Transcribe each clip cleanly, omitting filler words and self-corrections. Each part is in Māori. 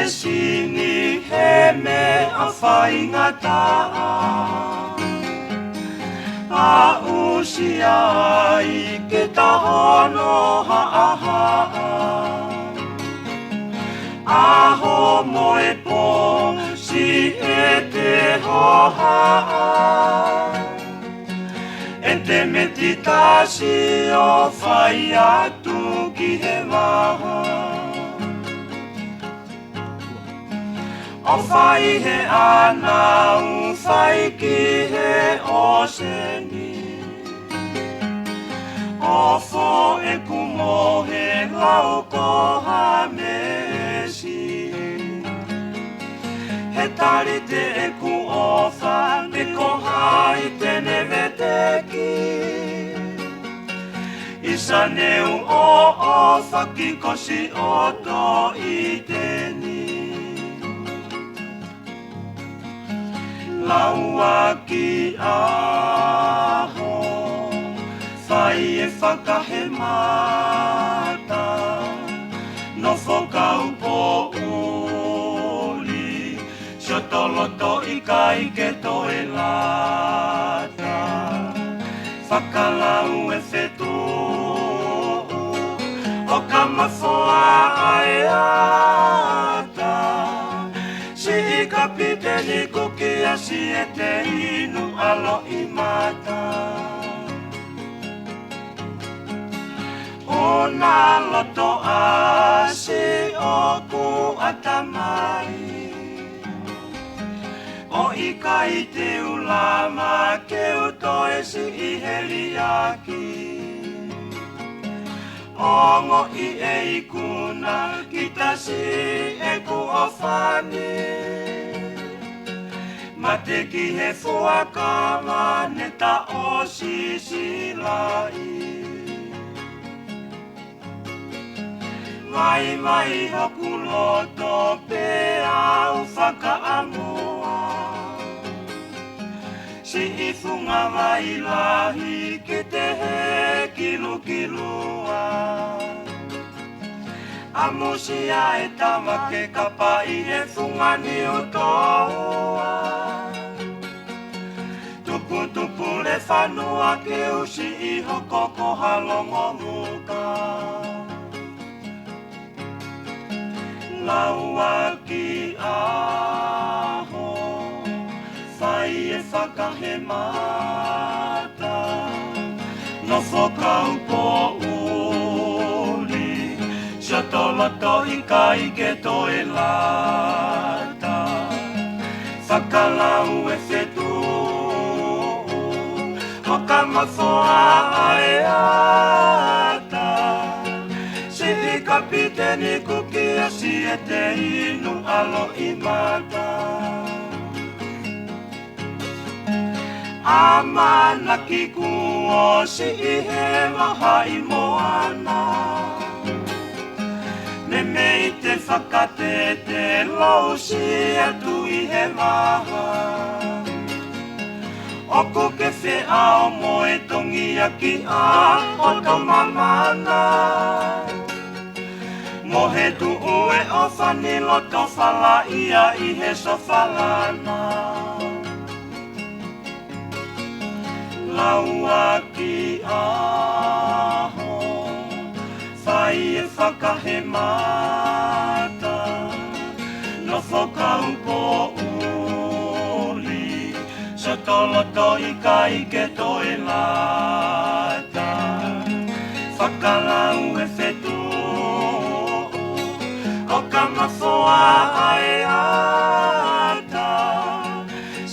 sini he me a whaingata a usia ai ke tahono ha aho moe po si e te hoha e te metitasi o whai atu ki he maha o whai he ana u whai ki he oseni o fo e kumo he lau koha mesi he tari te e ku ofa me koha i te neveteki isa neu o ofa ki kosi oto i teni laua ki aho whai e whakahemata no whokau po uli siotoloto i kai ke toe lata whakalau e whetu o kamafoa ai ata si i kapiteni kukia si e te inu alo i mata ona loto a si o ku atamai o i kai te ulama ke utoe si i heliaki ongo i e ikuna kita si e ku ofani mate ki he fuakama ne ta o si silai mai hoku loto pe au whakaamoa si i funga mai lahi ke te he kilukilua amusia e tamake kapa i he funga ni utoa tupu le whanua ke usi i hokoko halongo muka laua ki aho whai e whakahemata no whokau po uli siotoloto i kai ke toe lata whakalau e whetu o kamafoa ai ata si i kapiteni kukia si e te inu alo i mata amana ki kuo si i he maha i moana me mei te whakate te lau si atu i he maha oko ke whe ao moe tongi aki a o to mamana mohe tu ue o whanilo to whala ia i he sofalana laua ki aho whai e whakahemata no whokau po uli siotoloto i kai ke toe lata whakalau e whetu o kamafoa ai ata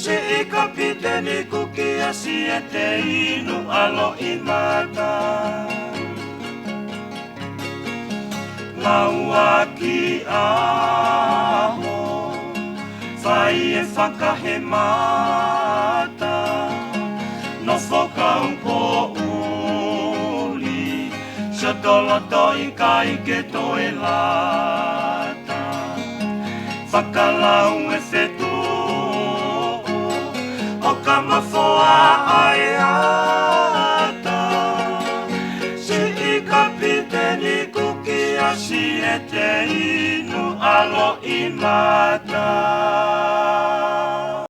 si i kapiteni kukia si e te inu alo i mata laua ki aho whai e whakahemata no whokau po uli siotoloto i kai ke toe lata whakalau e whetu o kamafoa ai ata si i kapiteni kukia si e te inu alo i mata.